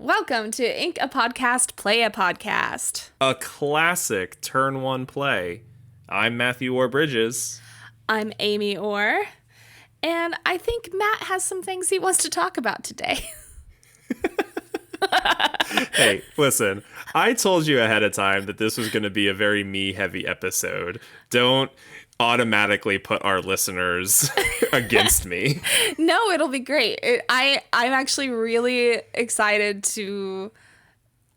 Welcome to Ink a Podcast, Play a Podcast. A classic turn one play. I'm Matthew Orr Bridges. I'm Amy Orr, and I think Matt has some things he wants to talk about today. Hey, listen, I told you ahead of time that this was going to be a very me-heavy episode. Don't automatically put our listeners against me. No, it'll be great. I'm actually really excited to,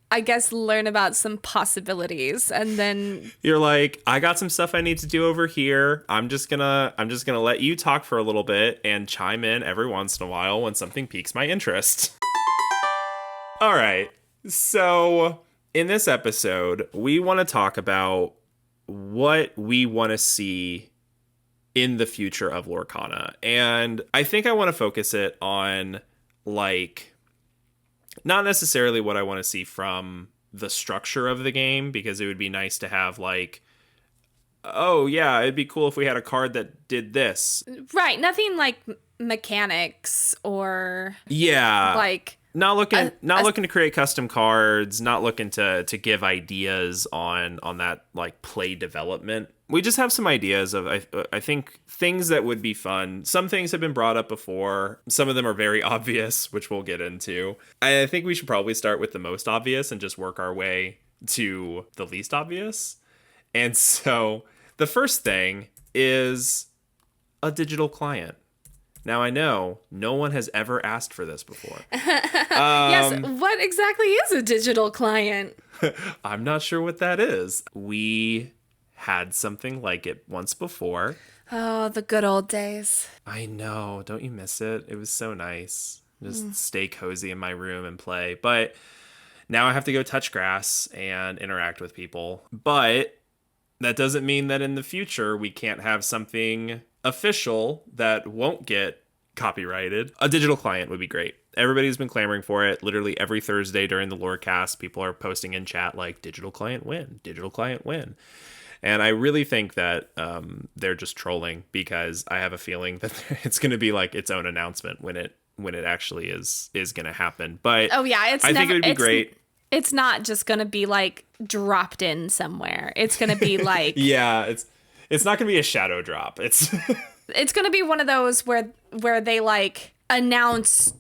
I guess, learn about some possibilities, and then You're like, I got some stuff I need to do over here. I'm just gonna let you talk for a little bit and chime in every once in a while when something piques my interest. All right. So, in this episode, we want to talk about what we want to see in the future of Lorcana. And I think I want to focus it on, like, not necessarily what I want to see from the structure of the game, because it would be nice to have, like, oh, yeah, it'd be cool if we had a card that did this. right, nothing like mechanics or Yeah. like Not looking to create custom cards, not looking to give ideas on that, like, play development. We just have some ideas of, I think, things that would be fun. Some things have been brought up before. Some of them are very obvious, which we'll get into. I think we should probably start with the most obvious and just work our way to the least obvious. And so the first thing is a digital client. Now, I know no one has ever asked for this before. yes, what exactly is a digital client? I'm not sure what that is. We had something like it once before. Oh, the good old days. I know. Don't you miss it? It was so nice. Just stay cozy in my room and play. But now I have to go touch grass and interact with people. But that doesn't mean that in the future we can't have something official that won't get copyrighted. A digital client would be great. Everybody's been clamoring for it. Literally every Thursday during the Lorecast, people are posting in chat like, digital client win, digital client win. And I really think that they're just trolling, because I have a feeling that it's going to be like its own announcement when it actually is going to happen. But oh yeah, I think it would be great. It's not just going to be like dropped in somewhere. It's going to be like Yeah, it's not going to be a shadow drop. It's going to be one of those where they like announce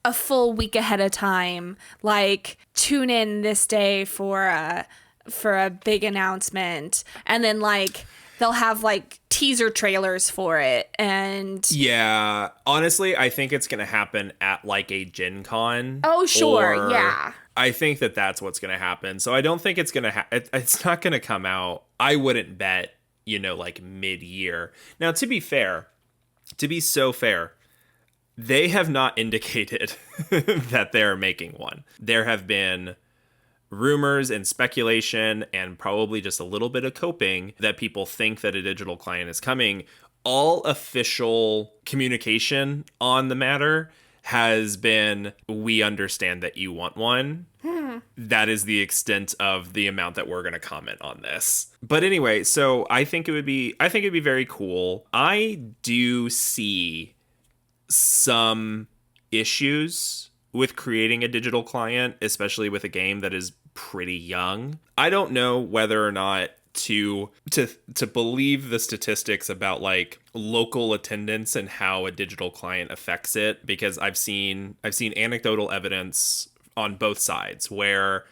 a full week ahead of time, like tune in this day for a big announcement, and then like they'll have like teaser trailers for it. And yeah, honestly, I think it's going to happen at like a Gen Con. Oh, sure. Yeah. I think that that's what's going to happen. So I don't think it's going to it's not going to come out. I wouldn't bet, like mid-year. Now, to be fair, to be so fair, they have not indicated that they're making one. There have been rumors and speculation and probably just a little bit of coping that people think that a digital client is coming. All official communication on the matter has been, we understand that you want one. That is the extent of the amount that we're going to comment on this. But anyway, so I think it'd be very cool. I do see some issues with creating a digital client, especially with a game that is pretty young. I don't know whether or not to believe the statistics about like local attendance and how a digital client affects it, because I've seen anecdotal evidence on both sides where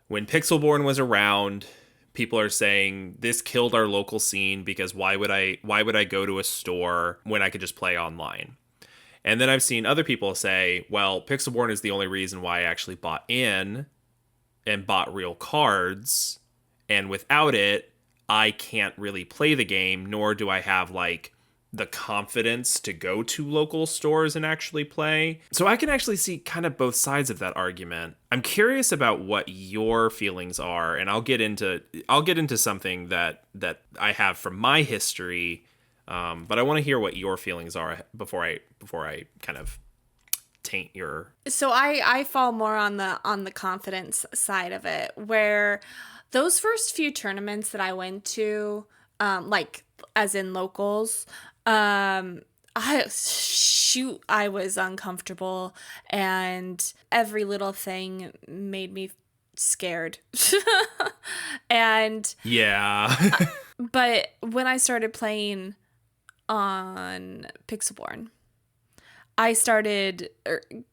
when Pixelborn was around, people are saying this killed our local scene because why would I go to a store when I could just play online? And then I've seen other people say, well, Pixelborn is the only reason why I actually bought in and bought real cards, and without it, I can't really play the game, nor do I have like the confidence to go to local stores and actually play. So I can actually see kind of both sides of that argument. I'm curious about what your feelings are, and I'll get into something that I have from my history, but I want to hear what your feelings are before I kind of taint your. So I fall more on the confidence side of it, where those first few tournaments that I went to, like as in locals, I was uncomfortable, and every little thing made me scared. And Yeah. but when I started playing on Pixelborn, I started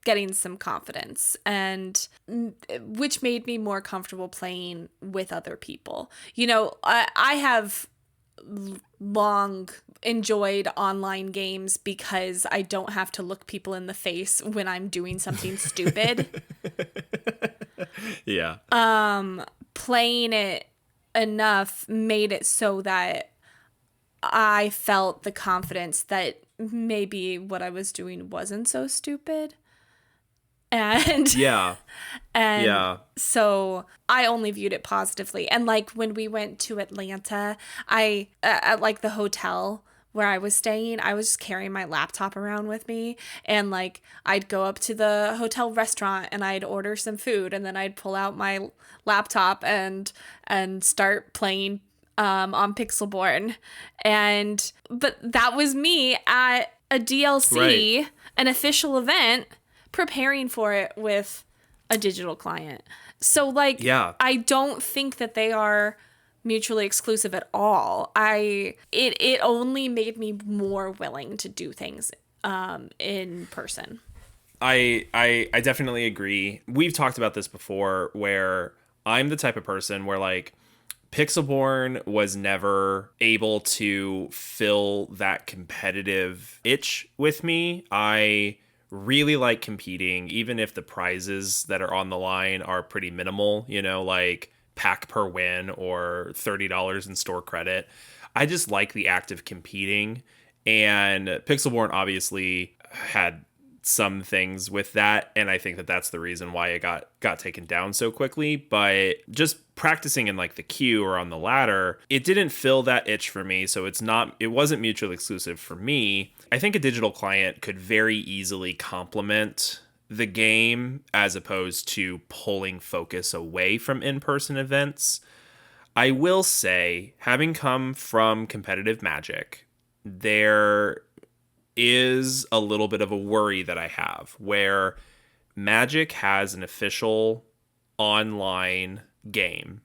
getting some confidence, and which made me more comfortable playing with other people. You know, I have long enjoyed online games because I don't have to look people in the face when I'm doing something stupid. Yeah. Playing it enough made it so that I felt the confidence that maybe what I was doing wasn't so stupid. And Yeah. and Yeah. so I only viewed it positively. And like when we went to Atlanta, I at like the hotel where I was staying, I was just carrying my laptop around with me, and like I'd go up to the hotel restaurant and I'd order some food, and then I'd pull out my laptop and start playing on Pixelborn. And but that was me at a DLC, Right. an official event, preparing for it with a digital client. So like Yeah. I don't think that they are mutually exclusive at all. It only made me more willing to do things in person. I definitely agree. We've talked about this before where I'm the type of person where like Pixelborn was never able to fill that competitive itch with me. I really like competing, even if the prizes that are on the line are pretty minimal, you know, like pack per win or $30 in store credit. I just like the act of competing. And Pixelborn obviously had some things with that, and I think that that's the reason why it got taken down so quickly. But just practicing in like the queue or on the ladder, it didn't fill that itch for me, so it wasn't mutually exclusive for me. I think a digital client could very easily complement the game as opposed to pulling focus away from in-person events. I will say, having come from competitive Magic, there is a little bit of a worry that I have where Magic has an official online game.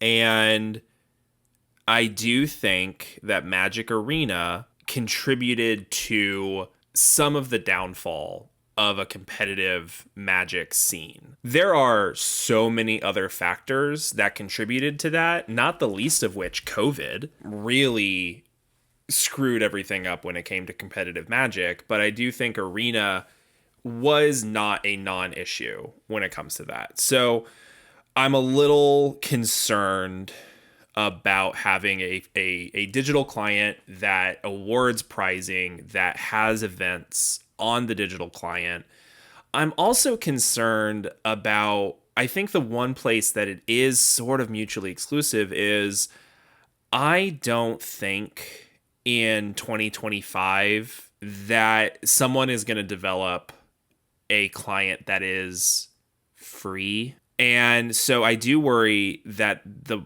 And I do think that Magic Arena contributed to some of the downfall of a competitive Magic scene. There are so many other factors that contributed to that, not the least of which COVID really screwed everything up when it came to competitive Magic, but I do think Arena was not a non-issue when it comes to that. So I'm a little concerned about having a digital client that awards prizing, that has events on the digital client. I'm also concerned about, I think the one place that it is sort of mutually exclusive is I don't think in 2025 that someone is going to develop a client that is free. And so I do worry that the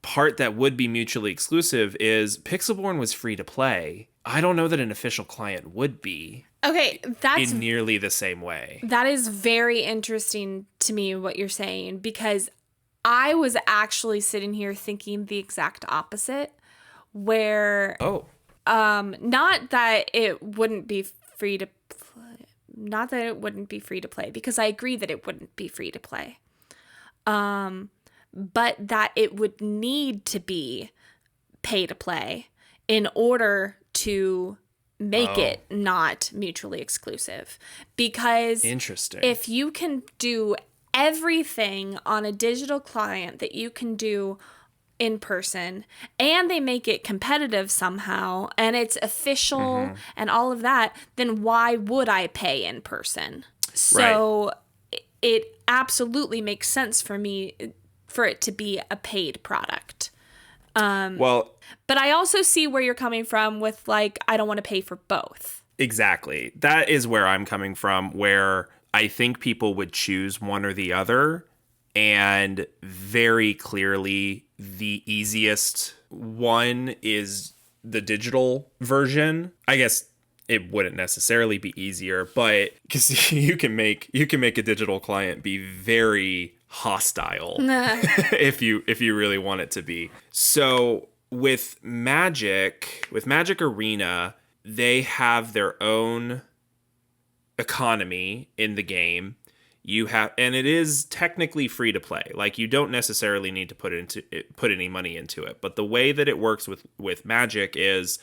part that would be mutually exclusive is Pixelborn was free to play. I don't know that an official client would be. Okay, that's in nearly the same way. That is very interesting to me what you're saying, because I was actually sitting here thinking the exact opposite, where not that it wouldn't be free to play, not that it wouldn't be free to play, because I agree that it wouldn't be free to play, but that it would need to be pay to play in order to make it not mutually exclusive. Because interesting, if you can do everything on a digital client that you can do in person, and they make it competitive somehow, and it's official and all of that, then why would I pay in person? So it absolutely makes sense for me for it to be a paid product. But I also see where you're coming from with, like, I don't want to pay for both. Exactly. That is where I'm coming from, where I think people would choose one or the other. And very clearly, the easiest one is the digital version. I guess it wouldn't necessarily be easier, but because you can make a digital client be very hostile if you really want it to be. So with Magic Arena, they have their own economy in the game. And it is technically free to play. Like, you don't necessarily need to put any money into it. But the way that it works with Magic is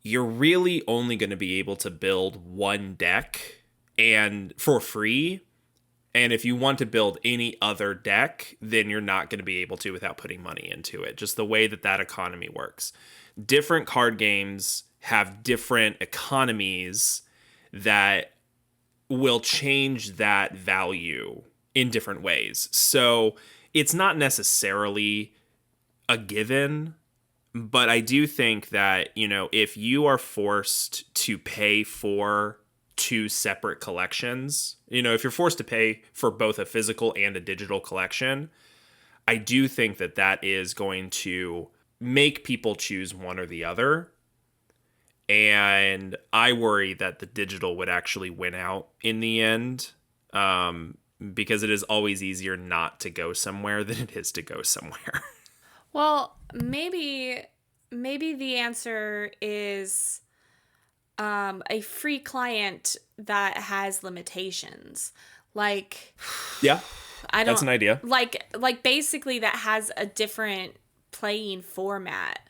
you're really only going to be able to build one deck and for free. And if you want to build any other deck, then you're not going to be able to without putting money into it. Just the way that economy works. Different card games have different economies that will change that value in different ways. So it's not necessarily a given, but I do think that, if you are forced to pay for two separate collections, if you're forced to pay for both a physical and a digital collection, I do think that is going to make people choose one or the other. And I worry that the digital would actually win out in the end, because it is always easier not to go somewhere than it is to go somewhere. Well, maybe the answer is a free client that has limitations. Like, yeah, that's an idea. Like basically that has a different playing format.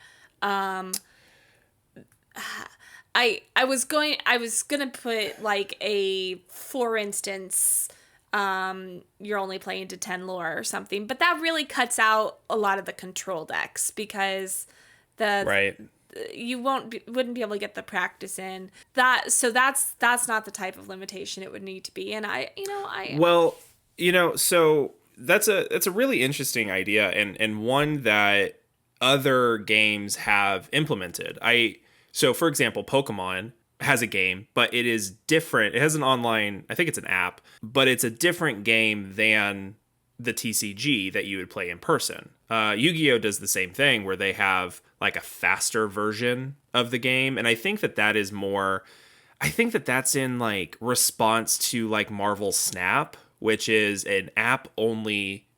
I was gonna put like for instance, you're only playing to 10 lore or something, but that really cuts out a lot of the control decks because you wouldn't be able to get the practice in that. So that's not the type of limitation it would need to be. And so that's a really interesting idea and one that other games have implemented. So, for example, Pokemon has a game, but it is different. It has an online, I think it's an app, but it's a different game than the TCG that you would play in person. Yu-Gi-Oh! Does the same thing where they have like a faster version of the game. And I think that is more, I think that's in like response to like Marvel Snap, which is an app-only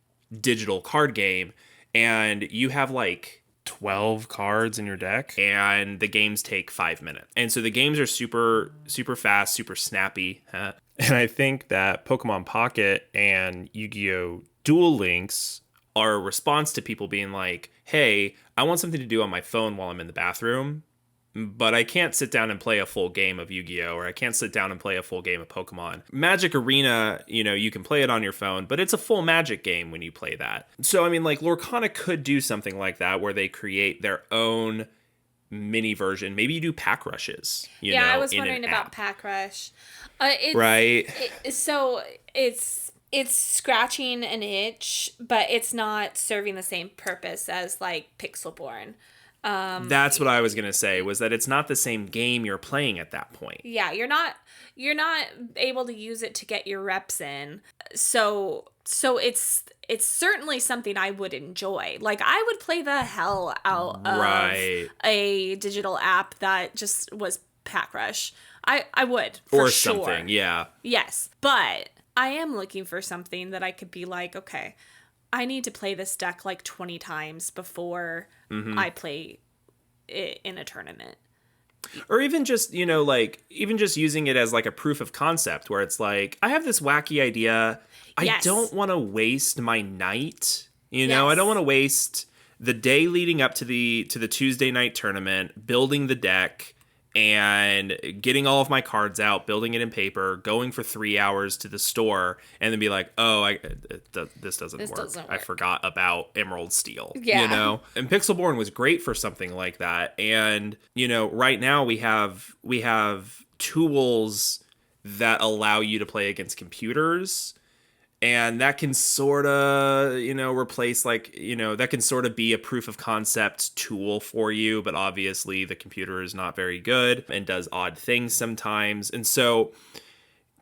digital card game. And you have like 12 cards in your deck and the games take 5 minutes. And so the games are super, super fast, super snappy. And I think that Pokemon Pocket and Yu-Gi-Oh! Duel Links are a response to people being like, hey, I want something to do on my phone while I'm in the bathroom, but I can't sit down and play a full game of Yu-Gi-Oh! Or I can't sit down and play a full game of Pokemon. Magic Arena, you can play it on your phone, but it's a full Magic game when you play that. So, I mean, like, Lorcana could do something like that where they create their own mini version. Maybe you do pack rushes, I was wondering about pack rush. So it's scratching an itch, but it's not serving the same purpose as, like, Pixelborn. That's what I was gonna say, was that it's not the same game you're playing at that point. Yeah, you're not able to use it to get your reps in. So it's certainly something I would enjoy. Like, I would play the hell out of a digital app that just was Pack Rush. I would, for sure. Or something, yeah. Yes, but I am looking for something that I could be like, okay, I need to play this deck like 20 times before I play it in a tournament. Or even just, even just using it as like a proof of concept where it's like, I have this wacky idea. I don't want to waste my night. I don't want to waste the day leading up to the Tuesday night tournament, building the deck and getting all of my cards out, building it in paper, going for 3 hours to the store, and then be like, oh, this doesn't work. I forgot about Emerald Steel. Yeah. And Pixelborn was great for something like that. And, right now we have tools that allow you to play against computers. And that can sort of, replace that can sort of be a proof of concept tool for you. But obviously the computer is not very good and does odd things sometimes. And so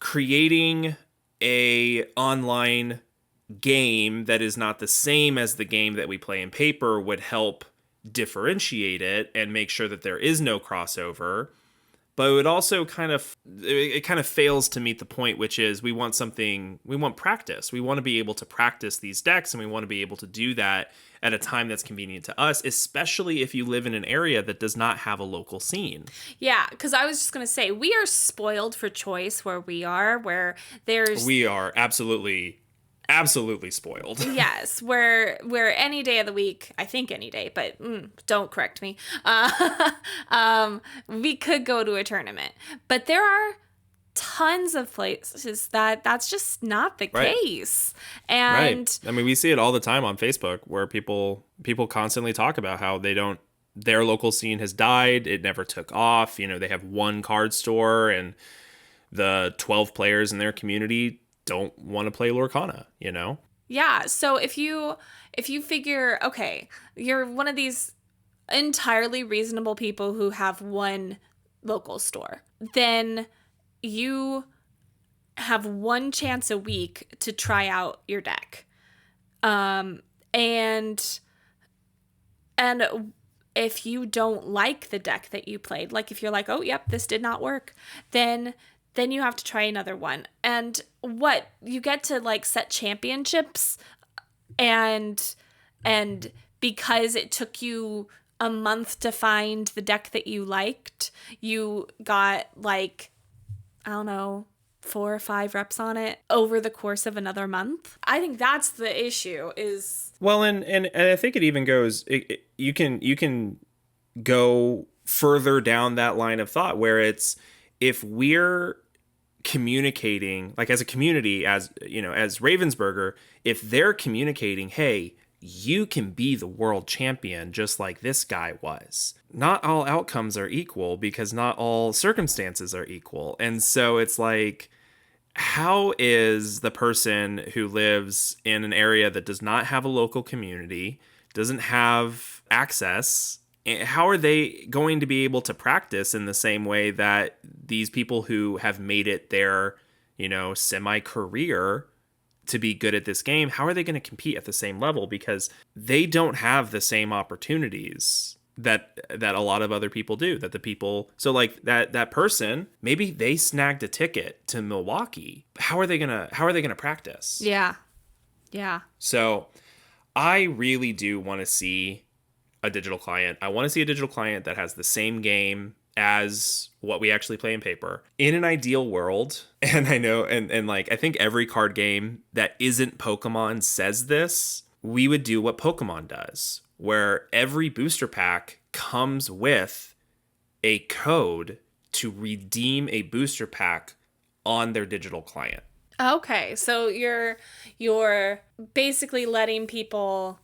creating a online game that is not the same as the game that we play in paper would help differentiate it and make sure that there is no crossover. But it would also kind of fails to meet the point, which is we want practice. We want to be able to practice these decks, and we want to be able to do that at a time that's convenient to us, especially if you live in an area that does not have a local scene. Yeah, because I was just going to say, we are spoiled for choice where we are, where there's... We are absolutely spoiled. Yes, where any day of the week, I think any day, but don't correct me, we could go to a tournament. But there are tons of places that's just not the case. And right. I mean, we see it all the time on Facebook where people constantly talk about how their local scene has died. It never took off. You know, they have one card store and the 12 players in their community don't want to play Lorcana, you know? Yeah, so if you figure, okay, you're one of these entirely reasonable people who have one local store, then you have one chance a week to try out your deck. And if you don't like the deck that you played, like if you're like, oh, yep, this did not work, then you have to try another one. And what you get to like set championships, and because it took you a month to find the deck that you liked, you got like, I don't know, 4 or 5 reps on it over the course of another month. I think that's the issue is... Well, and I think it even goes, you can go further down that line of thought where it's, if we're communicating, like as a community, as you know, as Ravensburger, if they're communicating, hey, you can be the world champion just like this guy was. Not all outcomes are equal because not all circumstances are equal. And so it's like, how is the person who lives in an area that does not have a local community, doesn't have access, how are they going to be able to practice in the same way that these people who have made it their, you know, semi-career to be good at this game, how are they going to compete at the same level? Because they don't have the same opportunities that a lot of other people do, that the people, so like that person, maybe they snagged a ticket to Milwaukee. How are they going to practice? Yeah. Yeah. So I really do want to see a digital client. I want to see a digital client that has the same game as what we actually play in paper. In an ideal world, and I know, and like, I think every card game that isn't Pokemon says this, we would do what Pokemon does, where every booster pack comes with a code to redeem a booster pack on their digital client. Okay, so you're basically letting people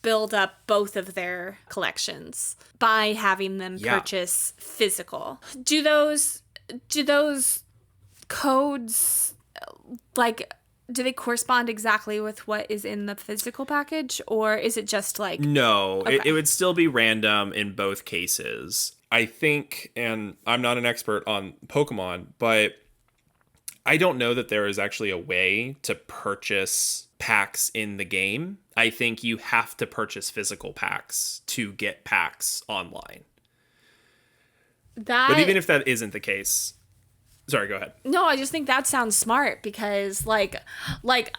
build up both of their collections by having them purchase physical. Do those codes, like, do they correspond exactly with what is in the physical package, or is it just like... No, okay. it would still be random in both cases. I think, and I'm not an expert on Pokemon, but I don't know that there is actually a way to purchase packs in the game. I think you have to purchase physical packs to get packs online. But even if that isn't the case... Sorry, go ahead. No, I just think that sounds smart because like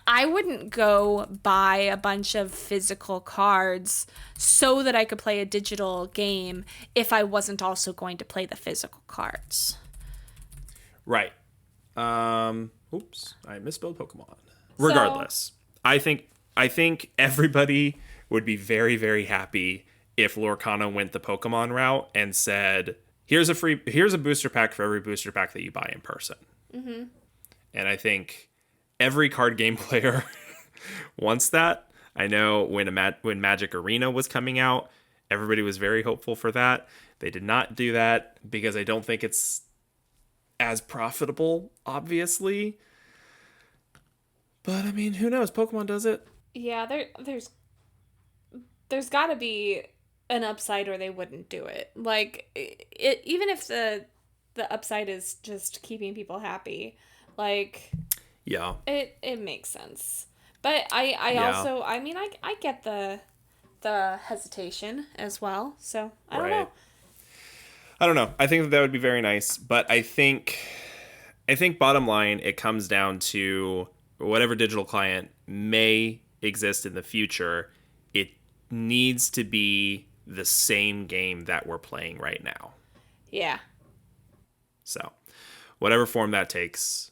I wouldn't go buy a bunch of physical cards so that I could play a digital game if I wasn't also going to play the physical cards. Right. Oops, I misspelled Pokemon. Regardless, I think everybody would be very, very happy if Lorcana went the Pokemon route and said, here's a booster pack for every booster pack that you buy in person. Mm-hmm. And I think every card game player wants that. I know when Magic Arena was coming out, everybody was very hopeful for that. They did not do that because I don't think it's as profitable, obviously. But I mean, who knows? Pokemon does it. Yeah, there's got to be an upside or they wouldn't do it. Like it even if the upside is just keeping people happy, like it makes sense. But I also, I mean, I get the the hesitation as well. So I don't know. I don't know. I think that would be very nice, but I think bottom line, it comes down to whatever digital client may exist in the future. It needs to be the same game that we're playing right now. Yeah. So, whatever form that takes,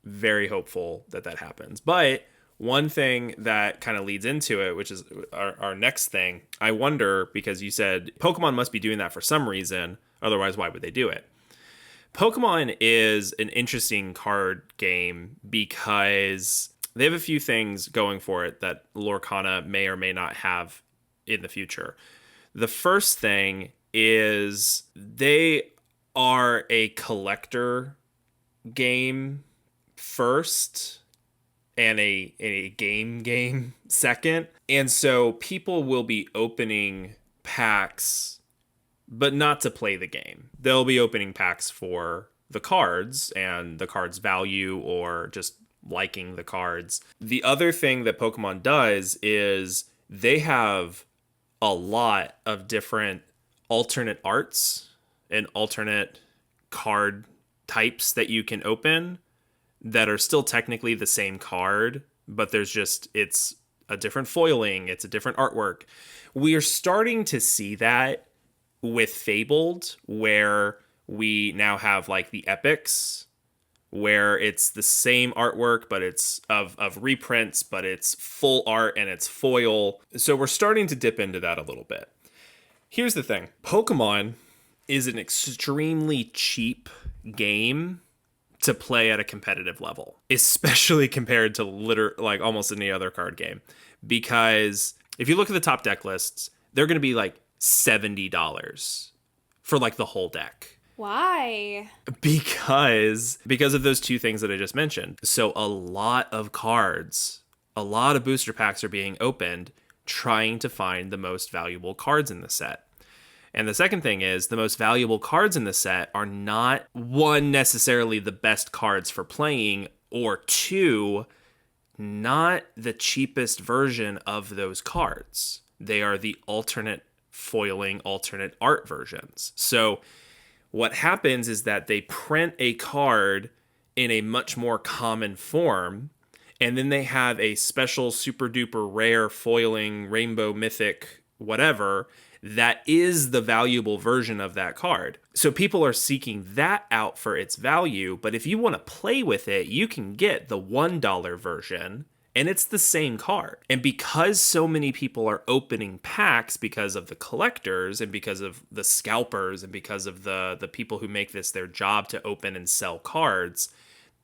very hopeful that happens. But one thing that kind of leads into it, which is our next thing, I wonder, because you said Pokemon must be doing that for some reason. Otherwise, why would they do it? Pokemon is an interesting card game because they have a few things going for it that Lorcana may or may not have in the future. The first thing is they are a collector game first and a game second. And so people will be opening packs, but not to play the game. They'll be opening packs for the cards and the cards' value or just liking the cards. The other thing that Pokemon does is they have a lot of different alternate arts and alternate card types that you can open that are still technically the same card, but it's a different foiling, it's a different artwork. We are starting to see that with Fabled, where we now have like the epics, where it's the same artwork, but it's of reprints, but it's full art and it's foil. So we're starting to dip into that a little bit. Here's the thing. Pokemon is an extremely cheap game to play at a competitive level, especially compared to like almost any other card game. Because if you look at the top deck lists, they're going to be like $70 for like the whole deck. Why? Because of those two things that I just mentioned. So a lot of cards, a lot of booster packs are being opened trying to find the most valuable cards in the set. And the second thing is the most valuable cards in the set are not, one, necessarily the best cards for playing, or two, not the cheapest version of those cards. They are the alternate foiling, alternate art versions. So what happens is that they print a card in a much more common form, and then they have a special super duper rare foiling rainbow mythic whatever that is the valuable version of that card. So people are seeking that out for its value, but if you want to play with it, you can get the $1 version, and it's the same card. And because so many people are opening packs because of the collectors and because of the scalpers and because of the people who make this their job to open and sell cards,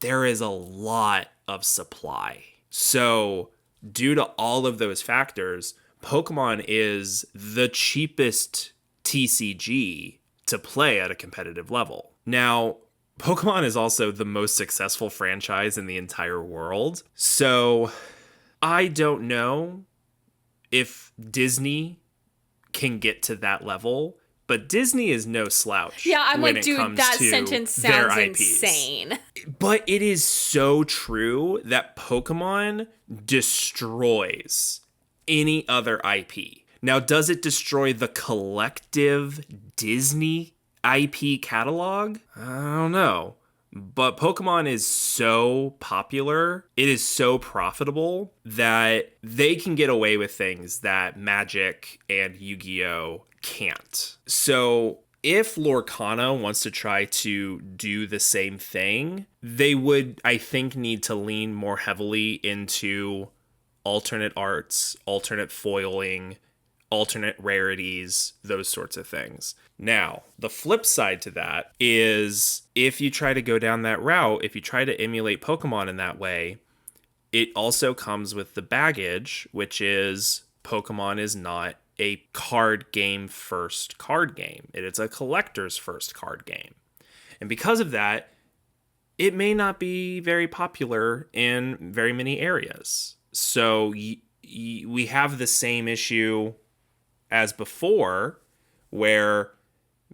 there is a lot of supply. So due to all of those factors, Pokemon is the cheapest TCG to play at a competitive level. Now, Pokemon is also the most successful franchise in the entire world. So I don't know if Disney can get to that level, but Disney is no slouch. Yeah, I'm like, dude, that sentence sounds insane. But it is so true that Pokemon destroys any other IP. Now, does it destroy the collective Disney IP catalog? I don't know. But Pokemon is so popular, it is so profitable that they can get away with things that Magic and Yu-Gi-Oh! Can't. So if Lorcana wants to try to do the same thing, they would, I think, need to lean more heavily into alternate arts, alternate foiling, alternate rarities, those sorts of things. Now, the flip side to that is if you try to go down that route, if you try to emulate Pokemon in that way, it also comes with the baggage, which is Pokemon is not a card game first card game. It is a collector's first card game. And because of that, it may not be very popular in very many areas. So we have the same issue as before, where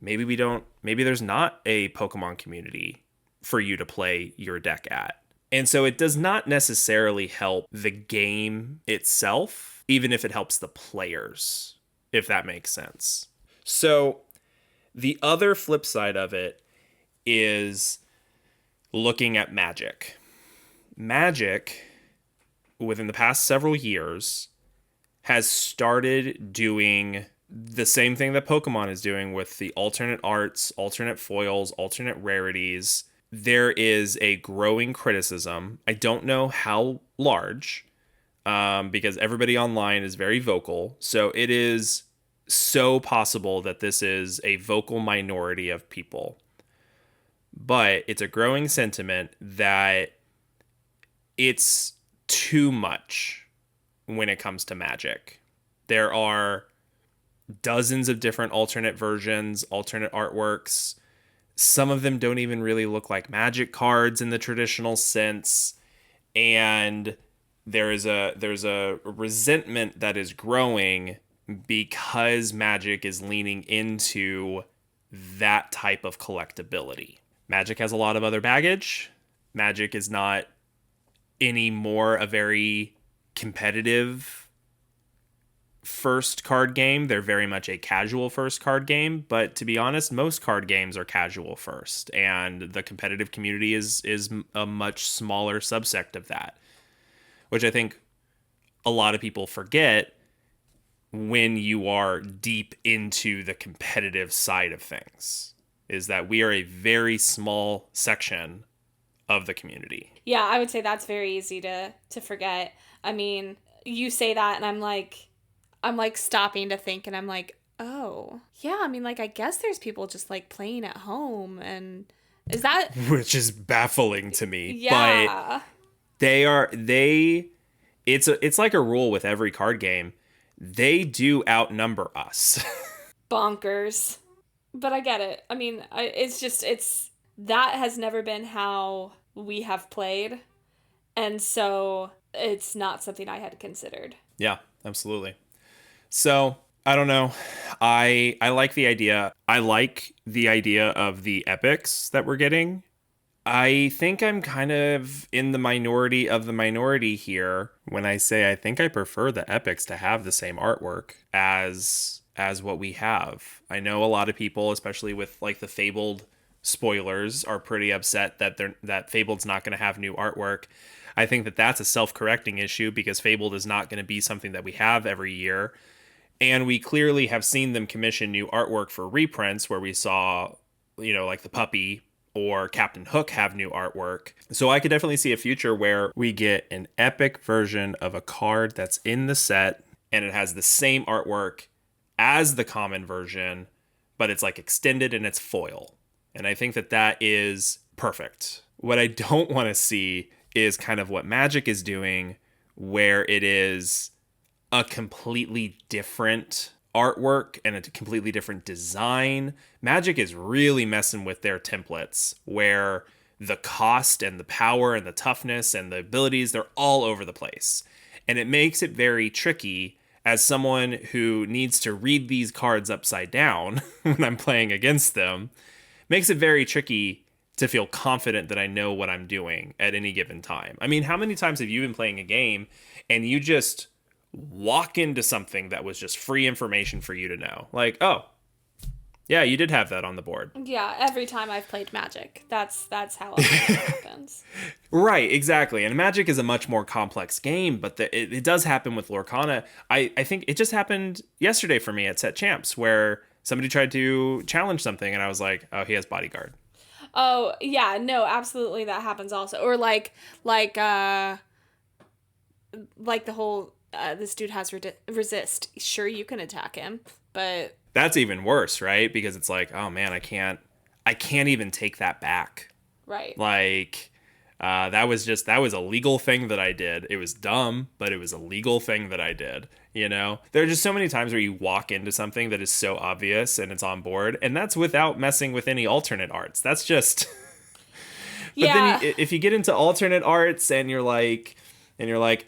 maybe there's not a Pokemon community for you to play your deck at. And so it does not necessarily help the game itself even if it helps the players, if that makes sense. So the other flip side of it is looking at Magic. Magic, within the past several years, has started doing the same thing that Pokemon is doing with the alternate arts, alternate foils, alternate rarities. There is a growing criticism. I don't know how large, because everybody online is very vocal. So it is so possible that this is a vocal minority of people. But it's a growing sentiment that it's too much when it comes to Magic. There are dozens of different alternate versions, alternate artworks. Some of them don't even really look like Magic cards in the traditional sense. And there's a resentment that is growing because Magic is leaning into that type of collectability. Magic has a lot of other baggage. Magic is not anymore a very competitive first card game. They're very much a casual first card game, but to be honest, most card games are casual first, and the competitive community is a much smaller subsect of that, which I think a lot of people forget when you are deep into the competitive side of things, is that we are a very small section of the community. Yeah, I would say that's very easy to forget. I mean, you say that and I'm like stopping to think, and I'm like, oh, yeah, I mean, like, I guess there's people just like playing at home, and is that which is baffling to me. Yeah. But it's like a rule with every card game. They do outnumber us. Bonkers. But I get it. I mean, that has never been how we have played. And so it's not something I had considered. Yeah, absolutely. So, I don't know. I like the idea. I like the idea of the epics that we're getting. I think I'm kind of in the minority of the minority here when I say I think I prefer the epics to have the same artwork as what we have. I know a lot of people, especially with like the Fabled spoilers, are pretty upset that Fabled's not going to have new artwork. I think that that's a self-correcting issue because Fabled is not going to be something that we have every year. And we clearly have seen them commission new artwork for reprints where we saw, like the puppy or Captain Hook have new artwork. So I could definitely see a future where we get an epic version of a card that's in the set and it has the same artwork as the common version, but it's like extended and it's foil. And I think that is perfect. What I don't want to see is kind of what Magic is doing, where it is a completely different artwork and a completely different design. Magic is really messing with their templates, where the cost and the power and the toughness and the abilities, they're all over the place. And it makes it very tricky as someone who needs to read these cards upside down when I'm playing against them. Makes it very tricky to feel confident that I know what I'm doing at any given time. I mean, how many times have you been playing a game and you just walk into something that was just free information for you to know? Like, oh, yeah, you did have that on the board. Yeah, every time I've played Magic, that's how it happens. Right, exactly. And Magic is a much more complex game, but it does happen with Lorcana. I think it just happened yesterday for me at Set Champs, where somebody tried to challenge something, and I was like, oh, he has Bodyguard. Oh, yeah, no, absolutely, that happens also. Or like the whole, this dude has resist. Sure, you can attack him, but... That's even worse, right? Because it's like, oh man, I can't even take that back. Right. Like, that was a legal thing that I did. It was dumb, but it was a legal thing that I did. There are just so many times where you walk into something that is so obvious and it's on board, and that's without messing with any alternate arts. That's just. But yeah. Then if you get into alternate arts and you're like,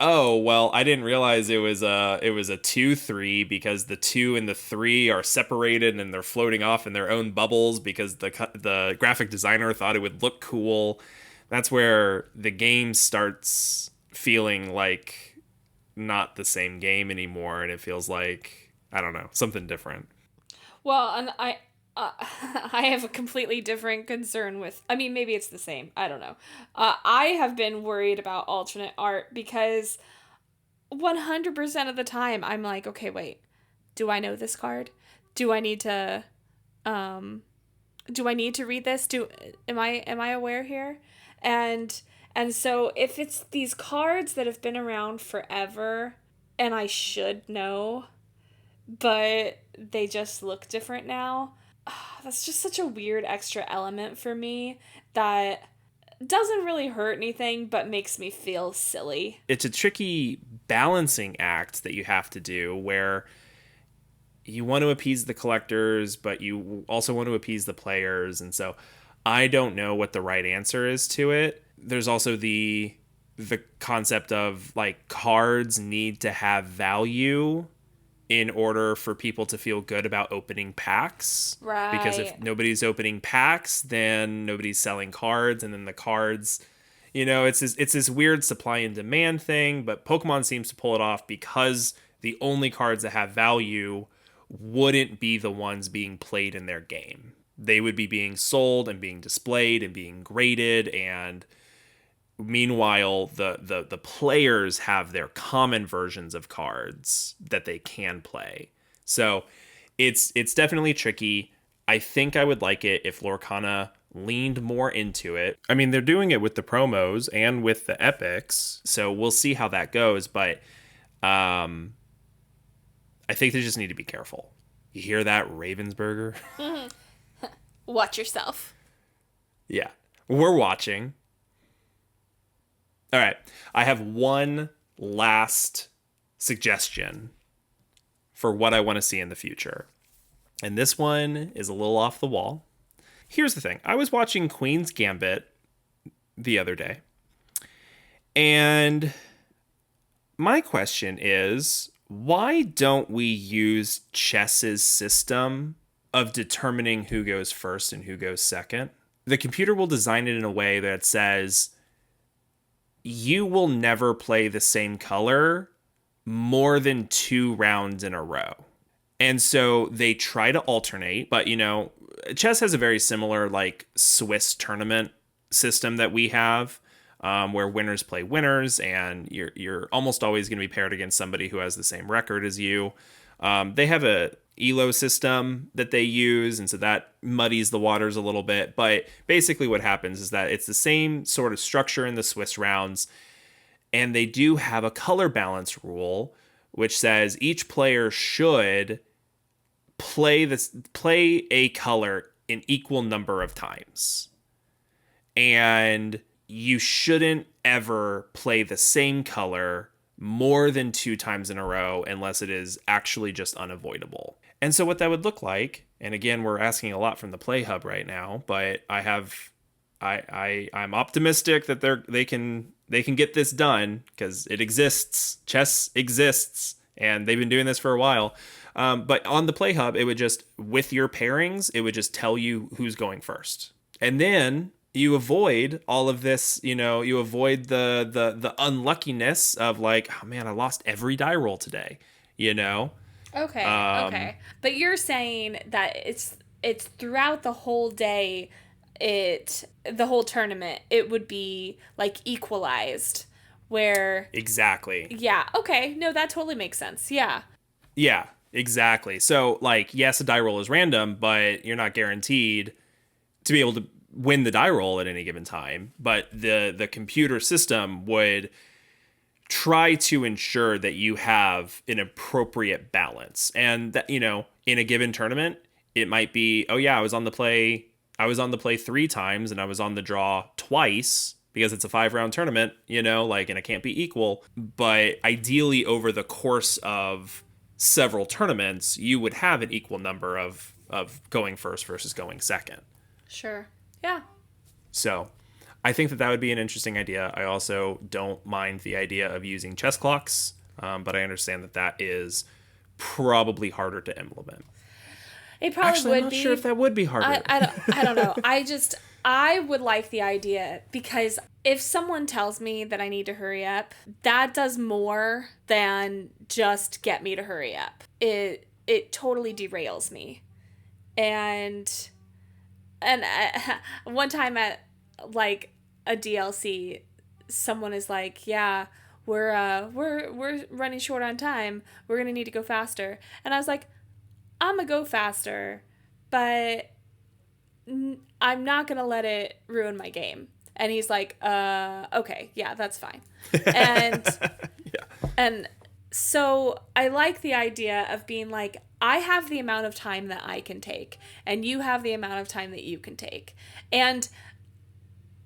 oh well, I didn't realize it was a 2/3 because the 2 and the 3 are separated and they're floating off in their own bubbles because the graphic designer thought it would look cool. That's where the game starts feeling like not the same game anymore, and it feels like, I don't know, something different. Well, and I have a completely different concern with. I mean, maybe it's the same. I don't know. I have been worried about alternate art because 100% of the time I'm like, okay, wait, do I know this card? Do I need to, um, do I need to read this? Am I aware here? And and so if it's these cards that have been around forever, and I should know, but they just look different now. That's just such a weird extra element for me that doesn't really hurt anything but makes me feel silly. It's a tricky balancing act that you have to do where you want to appease the collectors, but you also want to appease the players. And so I don't know what the right answer is to it. There's also the concept of like cards need to have value in order for people to feel good about opening packs. Right. Because if nobody's opening packs, then nobody's selling cards, and then the cards, it's this weird supply and demand thing, but Pokemon seems to pull it off because the only cards that have value wouldn't be the ones being played in their game. They would be being sold and being displayed and being graded, and meanwhile the players have their common versions of cards that they can play. So it's definitely tricky. I think I would like it if Lorcana leaned more into it. I mean, they're doing it with the promos and with the epics, so we'll see how that goes, but I think they just need to be careful. You hear that, Ravensburger? Watch yourself. Yeah, we're watching. All right, I have one last suggestion for what I want to see in the future. And this one is a little off the wall. Here's the thing. I was watching Queen's Gambit the other day. And my question is, why don't we use chess's system of determining who goes first and who goes second? The computer will design it in a way that says, you will never play the same color more than 2 rounds in a row. And so they try to alternate, but chess has a very similar like Swiss tournament system that we have, where winners play winners, and you're almost always going to be paired against somebody who has the same record as you. They have a ELO system that they use, and so that muddies the waters a little bit. But basically what happens is that it's the same sort of structure in the Swiss rounds, and they do have a color balance rule, which says each player should play a color an equal number of times. And you shouldn't ever play the same color more than 2 times in a row unless it is actually just unavoidable. And so what that would look like, and again, we're asking a lot from the Play Hub right now, but I'm optimistic that they can get this done because it exists. Chess exists, and they've been doing this for a while. But on the Play Hub, it would just, with your pairings, it would just tell you who's going first. And then you avoid all of this, you avoid the unluckiness of like, oh man, I lost every die roll today, Okay. Okay. But you're saying that it's throughout the whole day, the whole tournament, it would be like equalized where. Exactly. Yeah. Okay. No, that totally makes sense. Yeah. Yeah, exactly. So like, yes, a die roll is random, but you're not guaranteed to be able to win the die roll at any given time. But the computer system would try to ensure that you have an appropriate balance, and that in a given tournament it might be, oh yeah, I was on the play 3 times and I was on the draw twice because it's a 5-round tournament, and it can't be equal. But ideally over the course of several tournaments you would have an equal number of going first versus going second. Sure. Yeah. So I think that would be an interesting idea. I also don't mind the idea of using chess clocks, but I understand that is probably harder to implement. It probably Actually, would I'm not be. sure if that would be harder. I don't know. I would like the idea because if someone tells me that I need to hurry up, that does more than just get me to hurry up. It totally derails me. And one time at like a DLC, someone is like, "Yeah, we're running short on time. We're gonna need to go faster." And I was like, "I'm gonna go faster, but I'm not gonna let it ruin my game." And he's like, okay, yeah, that's fine." And Yeah. and so I like the idea of being like, I have the amount of time that I can take, and you have the amount of time that you can take. And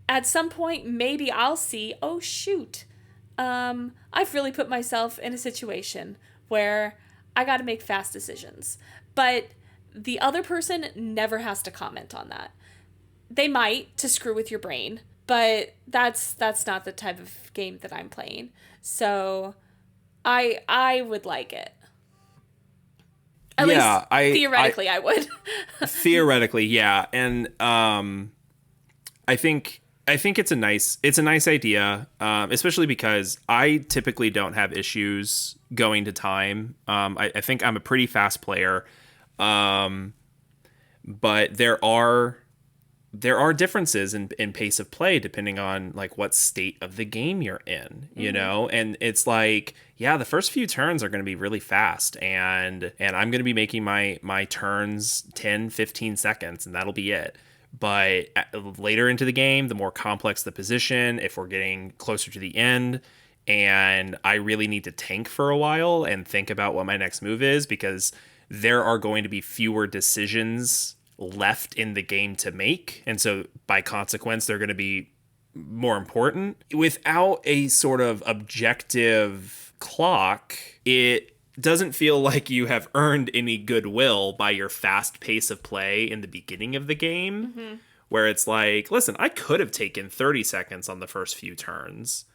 at some point, maybe I'll see, oh, shoot, I've really put myself in a situation where I got to make fast decisions. But the other person never has to comment on that. They might to screw with your brain, but that's not the type of game that I'm playing. So I would like it. At least theoretically, I would. Theoretically, yeah, and I think it's a nice idea, especially because I typically don't have issues going to time. I think I'm a pretty fast player, but there are differences in pace of play depending on like what state of the game you're in, you know? And it's like, yeah, the first few turns are going to be really fast and I'm going to be making my turns 10, 15 seconds and that'll be it. But later into the game, the more complex the position, if we're getting closer to the end and I really need to tank for a while and think about what my next move is, because there are going to be fewer decisions left in the game to make. And so by consequence, they're going to be more important. Without a sort of objective clock, it doesn't feel like you have earned any goodwill by your fast pace of play in the beginning of the game, where it's like, listen, I could have taken 30 seconds on the first few turns.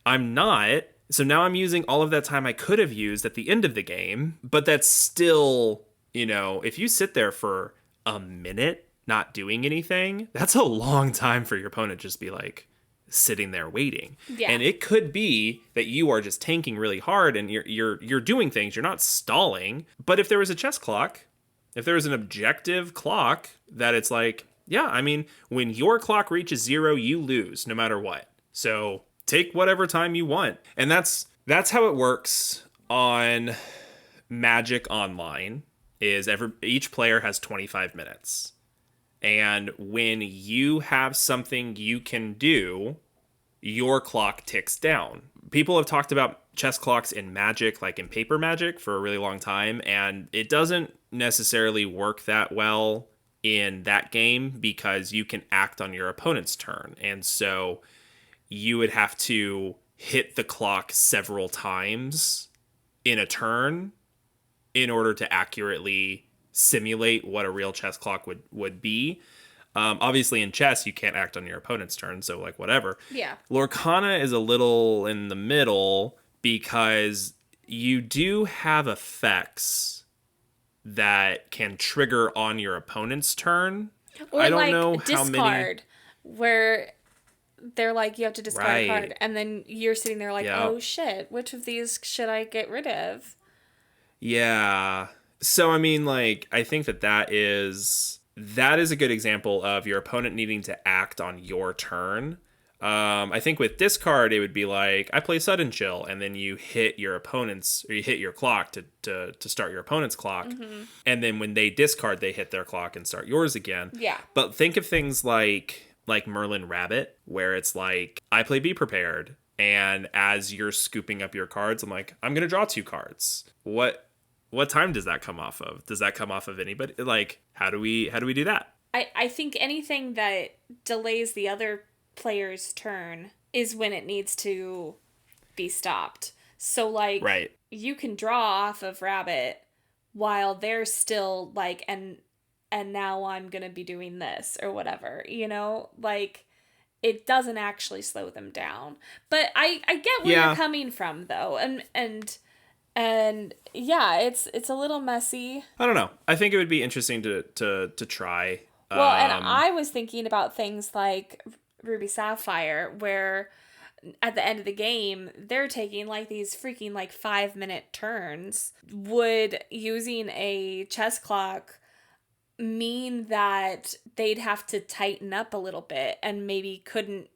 I'm not. So now I'm using all of that time I could have used at the end of the game. But that's still, you know, if you sit there for a minute not doing anything, that's a long time for your opponent to just be like sitting there waiting. Yeah. And it could be that you are just tanking really hard and you're doing things, you're not stalling. But if there was a chess clock, if there was an objective clock that it's like, yeah, I mean, when your clock reaches 0, you lose no matter what. So take whatever time you want. And that's how it works on Magic Online. Is each player has 25 minutes. And when you have something you can do, your clock ticks down. People have talked about chess clocks in Magic, like in paper Magic, for a really long time, and it doesn't necessarily work that well in that game because you can act on your opponent's turn. And so you would have to hit the clock several times in a turn in order to accurately simulate what a real chess clock would be. Obviously, in chess, you can't act on your opponent's turn, so like whatever. Yeah. Lorcana is a little in the middle because you do have effects that can trigger on your opponent's turn. Or I don't like know how discard, where they're like, you have to discard Right. a card, and then you're sitting there like, Yep. oh shit, which of these should I get rid of? Yeah. So, I mean, like, I think that is a good example of your opponent needing to act on your turn. I think with discard, it would be like, I play sudden chill, and then you hit your opponent's, or you hit your clock to start your opponent's clock. And then when they discard, they hit their clock and start yours again. Yeah. But think of things like Merlin Rabbit, where it's like, I play Be Prepared, and as you're scooping up your cards, I'm like, I'm going to draw 2 cards. What time does that come off of? Does that come off of anybody? Like, how do we do that? I think anything that delays the other player's turn is when it needs to be stopped. So like, Right. you can draw off of Rabbit while they're still like, and now I'm gonna be doing this or whatever, you know, like it doesn't actually slow them down. But I get where you're coming from though, and yeah, it's a little messy. I don't know. I think it would be interesting to try. Well, and I was thinking about things like Ruby Sapphire, where at the end of the game, they're taking like these freaking like 5-minute turns. Would using a chess clock mean that they'd have to tighten up a little bit and maybe couldn't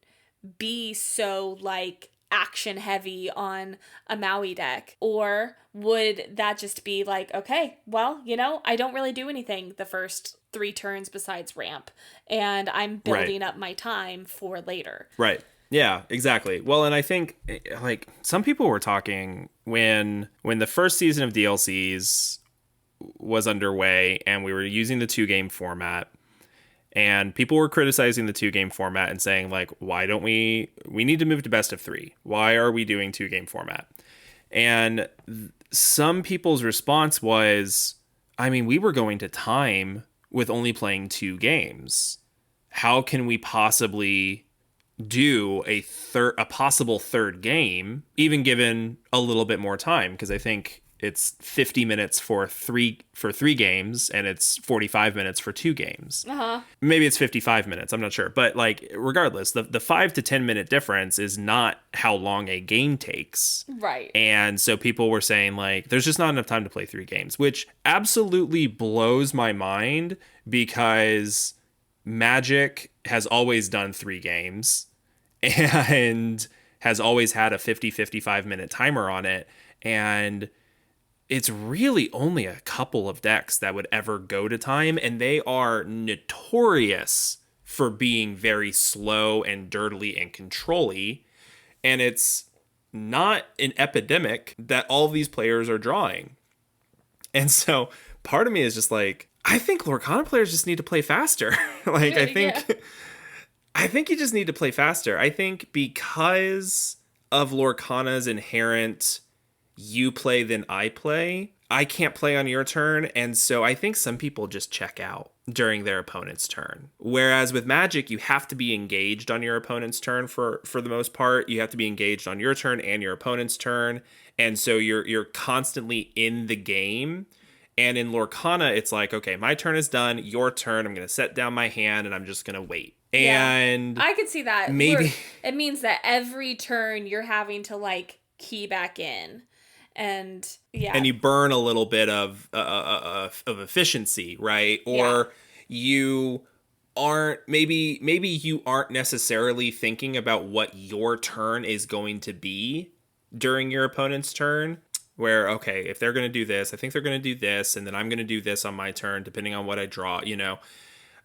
be so like action heavy on a Maui deck? Or would that just be like, okay, well, I don't really do anything the first 3 turns besides ramp, and I'm building up my time for later. Right. Yeah, exactly. Well, and I think like some people were talking when the first season of DLCs was underway and we were using the 2-game format, and people were criticizing the 2-game format and saying like, why don't we need to move to best of 3? Why are we doing 2-game format? And some people's response was, I mean, we were going to time with only playing 2 games. How can we possibly do a possible third game, even given a little bit more time? Because I think it's 50 minutes for three games, and it's 45 minutes for 2 games. Maybe it's 55 minutes. I'm not sure. But like, regardless, the 5 to 10 minute difference is not how long a game takes. Right. And so people were saying like, there's just not enough time to play 3 games, which absolutely blows my mind, because Magic has always done 3 games and has always had a 55 minute timer on it. And it's really only a couple of decks that would ever go to time, and they are notorious for being very slow and dirtily and control-y. And it's not an epidemic that all these players are drawing. And so part of me is just like, I think Lorcana players just need to play faster. Like, I think you just need to play faster. I think because of Lorcana's inherent you play then I play, I can't play on your turn, and so I think some people just check out during their opponent's turn. Whereas with Magic, you have to be engaged on your opponent's turn for the most part. You have to be engaged on your turn and your opponent's turn, and so you're constantly in the game. And in Lorcana, it's like, okay, my turn is done, your turn, I'm going to set down my hand, and I'm just going to wait. And I could see that. Maybe it means that every turn you're having to like key back in. And you burn a little bit of efficiency, right? Or you aren't maybe you aren't necessarily thinking about what your turn is going to be during your opponent's turn. Where, okay, if they're going to do this, I think they're going to do this, and then I'm going to do this on my turn, depending on what I draw,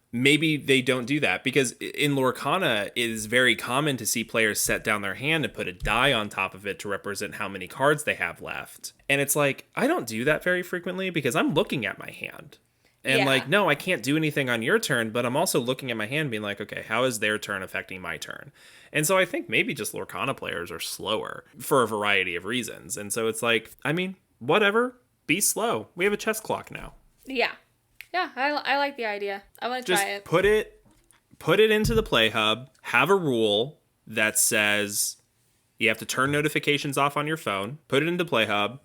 Maybe they don't do that, because in Lorcana, it is very common to see players set down their hand and put a die on top of it to represent how many cards they have left. And it's like, I don't do that very frequently, because I'm looking at my hand. And like, no, I can't do anything on your turn, but I'm also looking at my hand being like, okay, how is their turn affecting my turn? And so I think maybe just Lorcana players are slower for a variety of reasons. And so it's like, I mean, whatever, be slow. We have a chess clock now. Yeah. Yeah, I like the idea. I want to try it. Just put it into the Play Hub. Have a rule that says you have to turn notifications off on your phone. Put it into Play Hub,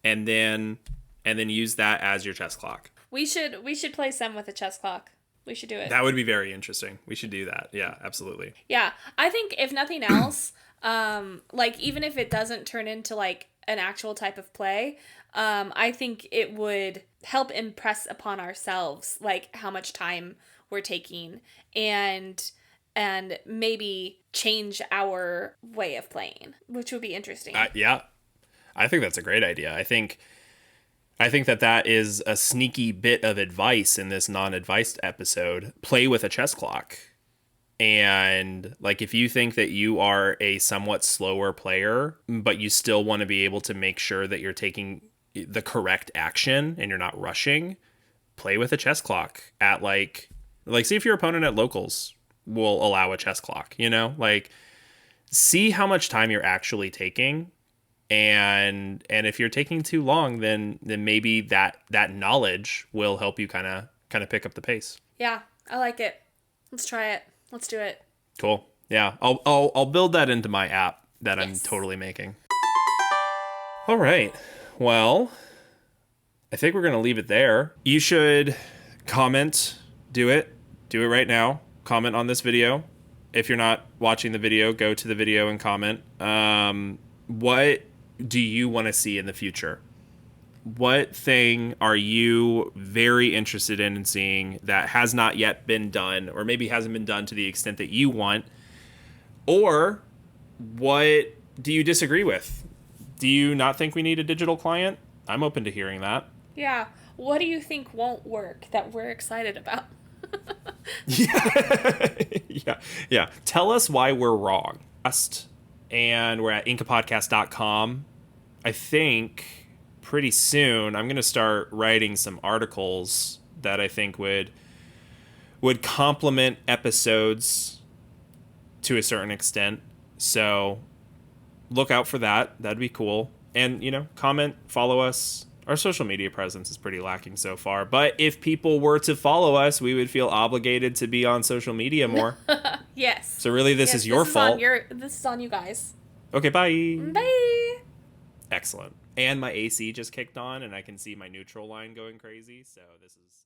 and then use that as your chess clock. We should play some with a chess clock. We should do it. That would be very interesting. We should do that. Yeah, absolutely. Yeah, I think if nothing else, like even if it doesn't turn into like an actual type of play, I think it would help impress upon ourselves like how much time we're taking, and maybe change our way of playing, which would be interesting. Yeah, I think that's a great idea. I think that is a sneaky bit of advice in this non-advised episode. Play with a chess clock. And like, if you think that you are a somewhat slower player, but you still want to be able to make sure that you're taking the correct action and you're not rushing, play with a chess clock at like see if your opponent at locals will allow a chess clock, like see how much time you're actually taking. And if you're taking too long, then maybe that knowledge will help you kind of pick up the pace. Yeah, I like it. Let's try it. Let's do it. Cool. Yeah, I'll build that into my app that I'm totally making. All right. Well, I think we're going to leave it there. You should comment, do it, Do it right now. Comment on this video. If you're not watching the video, go to the video and comment. What do you want to see in the future? What thing are you very interested in seeing that has not yet been done, or maybe hasn't been done to the extent that you want? Or what do you disagree with? Do you not think we need a digital client? I'm open to hearing that. Yeah. What do you think won't work that we're excited about? Yeah. Tell us why we're wrong. And we're at incapodcast.com. I think pretty soon I'm going to start writing some articles that I think would complement episodes to a certain extent. So look out for that. That'd be cool. And, comment, follow us. Our social media presence is pretty lacking so far. But if people were to follow us, we would feel obligated to be on social media more. Yes. So really, this is your fault. This is on you guys. Okay, bye. Bye. Excellent. And my AC just kicked on, and I can see my neutral line going crazy. So this is...